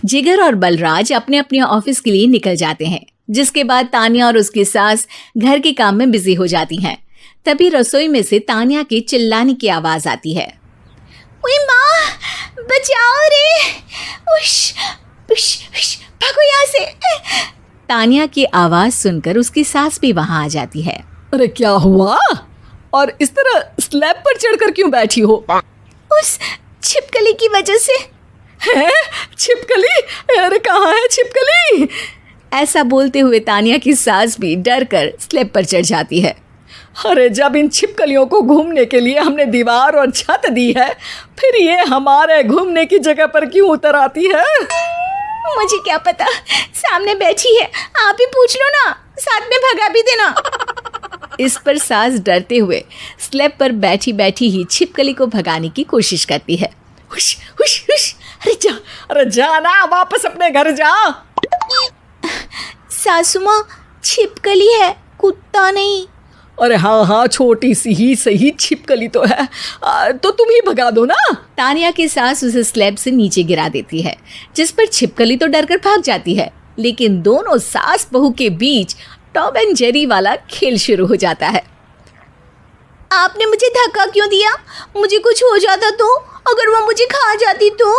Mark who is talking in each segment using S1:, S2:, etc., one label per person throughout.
S1: जिगर और बलराज अपने अपने ऑफिस के लिए निकल जाते हैं, जिसके बाद तान्या और उसकी सास घर के काम में बिजी हो जाती हैं। तभी रसोई में से तान्या के चिल्लाने की आवाज आती है। ओए माँ, बचाओ रे! उश, उश, उश, भागो यहाँ से! तान्या की आवाज सुनकर उसकी सास भी वहां आ जाती है।
S2: अरे क्या हुआ? और इस तरह स्लैब पर चढ़कर क्यों बैठी हो?
S1: उस छिपकली की वजह से।
S2: है? छिपकली? अरे कहाँ है छिपकली?
S1: ऐसा बोलते हुए तान्या की सास भी डर कर स्लैब पर चढ़ जाती है।
S2: अरे जब इन छिपकलियों को घूमने के लिए हमने दीवार और छत दी है, फिर ये हमारे घूमने की जगह पर क्यों उतर आती है?
S1: मुझे क्या पता, सामने बैठी है, आप ही पूछ लो ना, साथ में भगा भी देना। इस पर सास डरते हुए स्लैब पर बैठी बैठी ही छिपकली को भगाने की कोशिश करती है।
S2: हुश, हुश, हुश, अरे जा ना, वापस अपने घर जा।
S1: सासू माँ, छिपकली है, कुत्ता नहीं।
S2: अरे हाँ, छोटी सी ही सही छिपकली तो है, तो तुम ही भगा दो ना।
S1: तान्या की सास उसे स्लैब से नीचे गिरा देती है, जिस पर छिपकली तो डरकर भाग जाती है, लेकिन दोनों सास बहू के बीच टॉम एंड जेरी वाला खेल शुरू हो जाता है। आपने मुझे धक्का क्यों दिया? मुझे कुछ हो जाता तो? अगर वो मुझे खा जाती तो?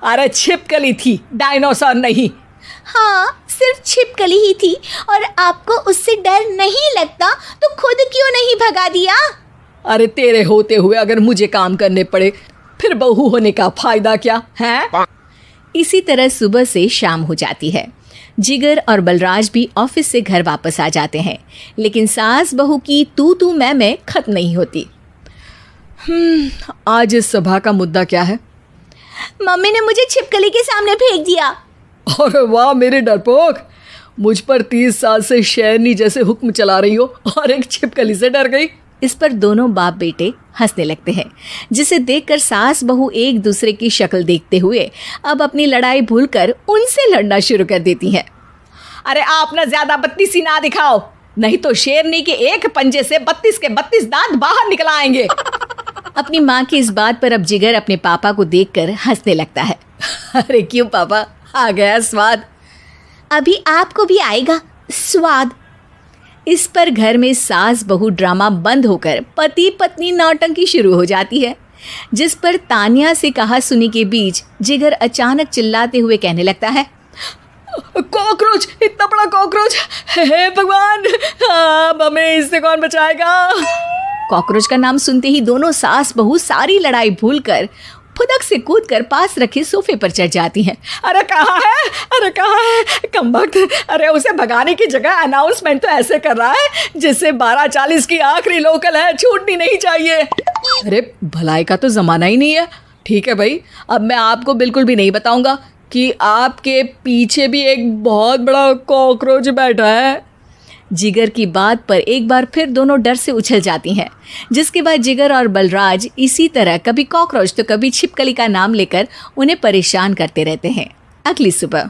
S2: अरे छिपकली थी, डायनासोर नहीं।
S1: हाँ, सिर्फ छिपकली ही थी, और आपको उससे डर नहीं लगता तो खुद क्यों नहीं भगा दिया?
S2: अरे तेरे होते हुए अगर मुझे काम करने पड़े, फिर बहू होने का फायदा क्या है?
S1: इसी तरह सुबह से शाम हो जाती है। जिगर और बलराज भी ऑफिस से घर वापस आ जाते हैं, लेकिन सास बहू की तू मैं खत्म नहीं होती।
S2: आज इस सभा का मुद्दा क्या है?
S1: मम्मी ने मुझे छिपकली के सामने फेंक दिया।
S2: अरे वाह मेरे डरपोक, मुझ पर 30 साल से शेरनी जैसे हुक्म चला रही हो और एक छिपकली से डर गई।
S1: इस पर दोनों बाप बेटे हंसने लगते हैं, जिसे देखकर सास बहू एक दूसरे की शक्ल देखते हुए अब अपनी लड़ाई भूलकर उनसे लड़ना शुरू कर देती हैं।
S2: अरे आप ना ज्यादा बत्तीसी ना दिखाओ, नहीं तो शेरनी के एक पंजे से 32 के 32 दांत बाहर निकल आएंगे।
S1: अपनी माँ की इस बात पर अब जिगर अपने पापा को देखकर हंसने लगता है।
S2: अरे क्यों पापा, आ गया स्वाद?
S1: अभी आपको भी आएगा स्वाद। इस पर घर में सास बहू ड्रामा बंद होकर पति पत्नी नौटंकी शुरू हो जाती है, जिस पर तान्या से कहा सुनी के बीच जिगर अचानक चिल्लाते हुए कहने लगता है।
S2: कॉकरोच, इतना बड़ा कॉकरोच! हे भगवान, अब हमें इससे कौन बचाएगा?
S1: कॉकरोच का नाम सुनते ही दोनों सास बहू सारी लड़ाई भूलकर फुदक से कूदकर पास रखे सोफे पर चढ़ जाती हैं।
S2: अरे कहाँ है? अरे कहाँ है कमबख्त? अरे उसे भगाने की जगह अनाउंसमेंट तो ऐसे कर रहा है जिससे 12:40 की आखिरी लोकल है, छूटनी नहीं चाहिए। अरे भलाई का तो ज़माना ही नहीं है। ठीक है भाई, अब मैं आपको बिल्कुल भी नहीं बताऊंगा कि आपके पीछे भी एक बहुत बड़ा कॉकरोच बैठा है।
S1: जिगर की बात पर एक बार फिर दोनों डर से उछल जाती हैं, जिसके बाद जिगर और बलराज इसी तरह कभी कॉकरोच तो कभी छिपकली का नाम लेकर उन्हें परेशान करते रहते हैं। अगली सुबह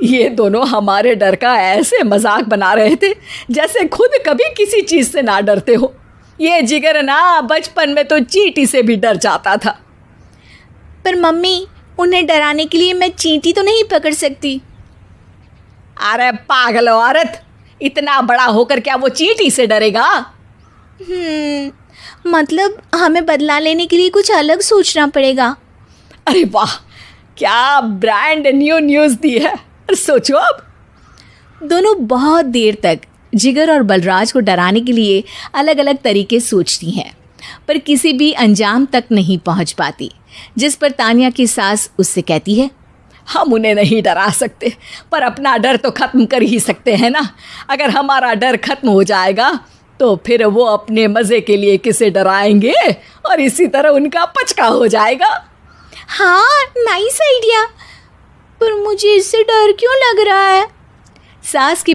S2: ये दोनों हमारे डर का ऐसे मजाक बना रहे थे जैसे खुद कभी किसी चीज़ से ना डरते हो। ये जिगर ना बचपन में तो चींटी से भी डर जाता था।
S1: पर मम्मी, उन्हें डराने के लिए मैं चींटी तो नहीं पकड़ सकती।
S2: अरे पागल औरत, इतना बड़ा होकर क्या वो चींटी से डरेगा?
S1: मतलब हमें बदला लेने के लिए कुछ अलग सोचना पड़ेगा।
S2: अरे वाह, क्या ब्रांड न्यू न्यूज़ दी है। सोचो अब।
S1: दोनों बहुत देर तक जिगर और बलराज को डराने के लिए अलग अलग तरीके सोचती हैं, पर किसी भी अंजाम तक नहीं पहुंच पाती, जिस पर तान्या की सास उससे कहती है।
S2: हम उन्हें नहीं डरा सकते, पर अपना डर तो ख़त्म कर ही सकते हैं ना। अगर हमारा डर ख़त्म हो जाएगा तो फिर वो अपने मज़े के लिए किसे डराएंगे और इसी तरह उनका पचका हो जाएगा।
S1: हाँ, नाइस आइडिया, पर मुझे इससे डर क्यों लग रहा है? सास की